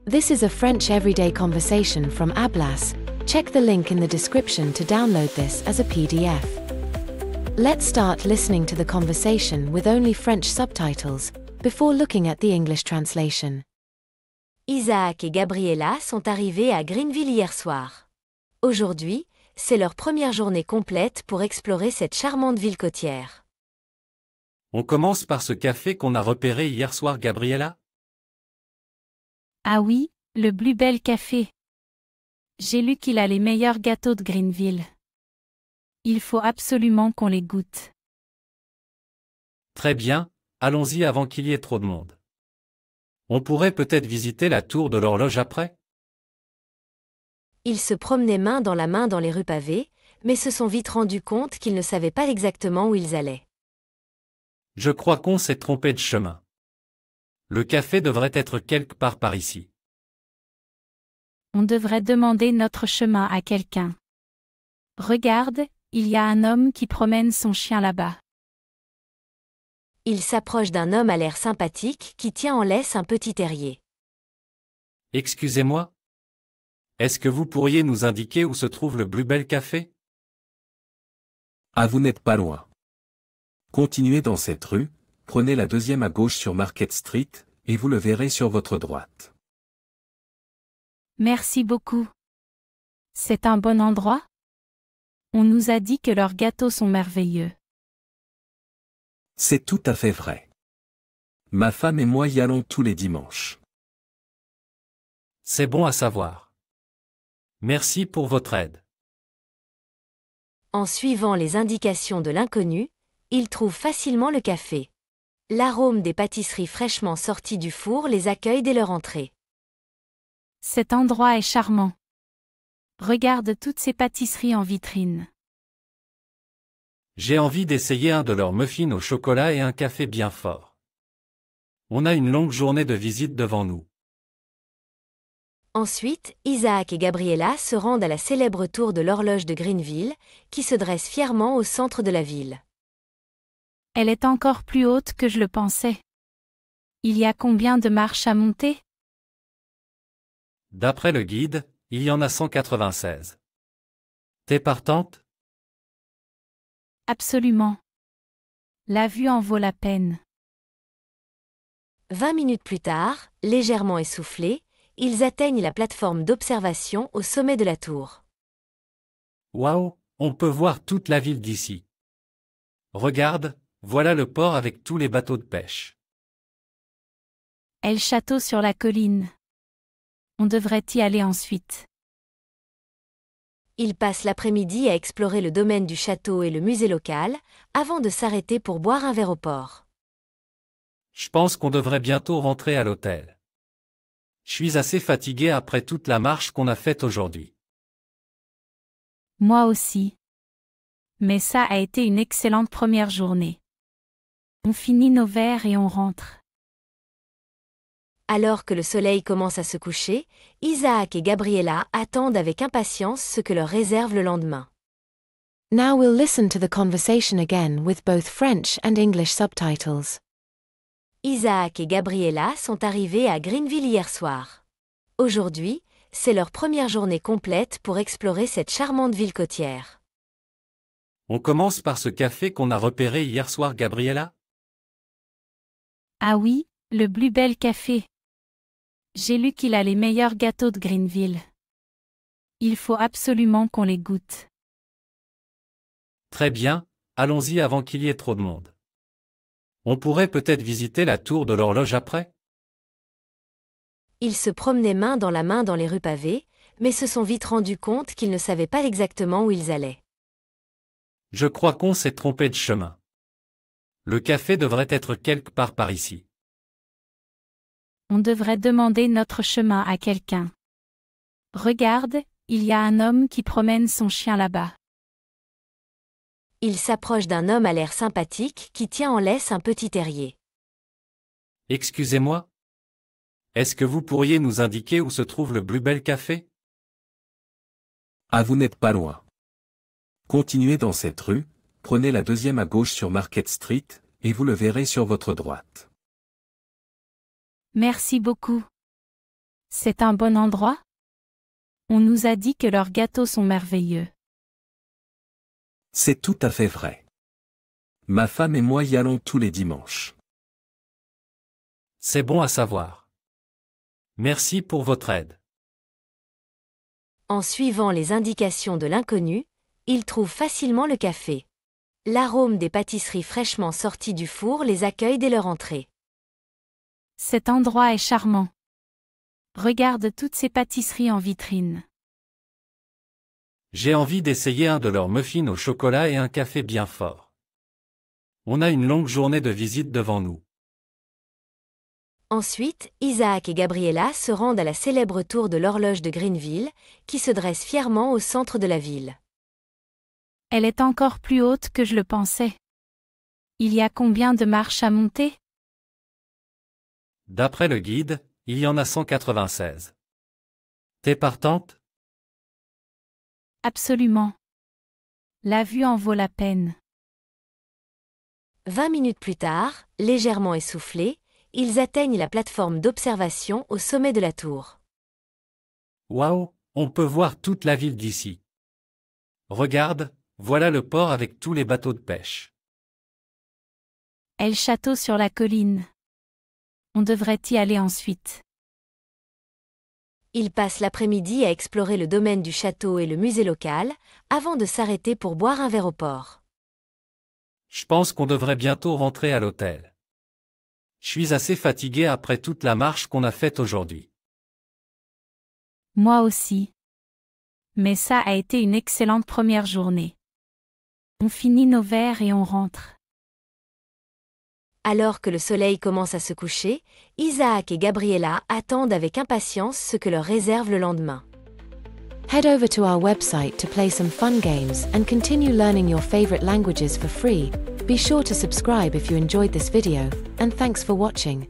This is a French everyday conversation from Ablas. Check the link in the description to download this as a PDF. Let's start listening to the conversation with only French subtitles, before looking at the English translation. Isaac et Gabriella sont arrivés à Greenville hier soir. Aujourd'hui, c'est leur première journée complète pour explorer cette charmante ville côtière. On commence par ce café qu'on a repéré hier soir, Gabriella? Ah oui, le Bluebell Café. J'ai lu qu'il a les meilleurs gâteaux de Greenville. Il faut absolument qu'on les goûte. Très bien, allons-y avant qu'il y ait trop de monde. On pourrait peut-être visiter la tour de l'horloge après? Ils se promenaient main dans la main dans les rues pavées, mais se sont vite rendus compte qu'ils ne savaient pas exactement où ils allaient. Je crois qu'on s'est trompé de chemin. Le café devrait être quelque part par ici. On devrait demander notre chemin à quelqu'un. Regarde, il y a un homme qui promène son chien là-bas. Ils s'approchent d'un homme à l'air sympathique qui tient en laisse un petit terrier. Excusez-moi? Est-ce que vous pourriez nous indiquer où se trouve le Bluebell Café? Ah, vous n'êtes pas loin. Continuez dans cette rue, prenez la deuxième à gauche sur Market Street, et vous le verrez sur votre droite. Merci beaucoup. C'est un bon endroit? On nous a dit que leurs gâteaux sont merveilleux. C'est tout à fait vrai. Ma femme et moi y allons tous les dimanches. C'est bon à savoir. Merci pour votre aide. En suivant les indications de l'inconnu, ils trouvent facilement le café. L'arôme des pâtisseries fraîchement sorties du four les accueille dès leur entrée. Cet endroit est charmant. Regarde toutes ces pâtisseries en vitrine. J'ai envie d'essayer un de leurs muffins au chocolat et un café bien fort. On a une longue journée de visite devant nous. Ensuite, Isaac et Gabriella se rendent à la célèbre tour de l'horloge de Greenville, qui se dresse fièrement au centre de la ville. Elle est encore plus haute que je le pensais. Il y a combien de marches à monter? D'après le guide, il y en a 196. T'es partante? Absolument. La vue en vaut la peine. 20 minutes plus tard, légèrement essoufflés, ils atteignent la plateforme d'observation au sommet de la tour. Waouh, on peut voir toute la ville d'ici. Regarde, voilà le port avec tous les bateaux de pêche. El Château sur la colline. On devrait y aller ensuite. Ils passent l'après-midi à explorer le domaine du château et le musée local, avant de s'arrêter pour boire un verre au port. Je pense qu'on devrait bientôt rentrer à l'hôtel. Je suis assez fatigué après toute la marche qu'on a faite aujourd'hui. Moi aussi. Mais ça a été une excellente première journée. On finit nos verres et on rentre. Alors que le soleil commence à se coucher, Isaac et Gabriella attendent avec impatience ce que leur réserve le lendemain. Now we'll listen to the conversation again with both French and English subtitles. Isaac et Gabriella sont arrivés à Greenville hier soir. Aujourd'hui, c'est leur première journée complète pour explorer cette charmante ville côtière. On commence par ce café qu'on a repéré hier soir, Gabriella? Ah oui, le Bluebell Café. J'ai lu qu'il a les meilleurs gâteaux de Greenville. Il faut absolument qu'on les goûte. Très bien, allons-y avant qu'il y ait trop de monde. On pourrait peut-être visiter la tour de l'horloge après? Ils se promenaient main dans la main dans les rues pavées, mais se sont vite rendus compte qu'ils ne savaient pas exactement où ils allaient. Je crois qu'on s'est trompé de chemin. Le café devrait être quelque part par ici. On devrait demander notre chemin à quelqu'un. Regarde, il y a un homme qui promène son chien là-bas. Ils s'approchent d'un homme à l'air sympathique qui tient en laisse un petit terrier. Excusez-moi? Est-ce que vous pourriez nous indiquer où se trouve le Bluebell Café? Ah, vous n'êtes pas loin. Continuez dans cette rue, prenez la deuxième à gauche sur Market Street, et vous le verrez sur votre droite. Merci beaucoup. C'est un bon endroit? On nous a dit que leurs gâteaux sont merveilleux. C'est tout à fait vrai. Ma femme et moi y allons tous les dimanches. C'est bon à savoir. Merci pour votre aide. En suivant les indications de l'inconnu, ils trouvent facilement le café. L'arôme des pâtisseries fraîchement sorties du four les accueille dès leur entrée. Cet endroit est charmant. Regarde toutes ces pâtisseries en vitrine. J'ai envie d'essayer un de leurs muffins au chocolat et un café bien fort. On a une longue journée de visite devant nous. Ensuite, Isaac et Gabriella se rendent à la célèbre tour de l'horloge de Greenville, qui se dresse fièrement au centre de la ville. Elle est encore plus haute que je le pensais. Il y a combien de marches à monter? D'après le guide, il y en a 196. T'es partante? Absolument. La vue en vaut la peine. 20 minutes plus tard, légèrement essoufflés, ils atteignent la plateforme d'observation au sommet de la tour. Waouh, on peut voir toute la ville d'ici. Regarde, voilà le port avec tous les bateaux de pêche. Et le château sur la colline. On devrait y aller ensuite. Ils passent l'après-midi à explorer le domaine du château et le musée local, avant de s'arrêter pour boire un verre au port. Je pense qu'on devrait bientôt rentrer à l'hôtel. Je suis assez fatigué après toute la marche qu'on a faite aujourd'hui. Moi aussi. Mais ça a été une excellente première journée. On finit nos verres et on rentre. Alors que le soleil commence à se coucher, Isaac et Gabriella attendent avec impatience ce que leur réserve le lendemain. Head over to our website to play some fun games and continue learning your favorite languages for free. Be sure to subscribe if you enjoyed this video, and thanks for watching.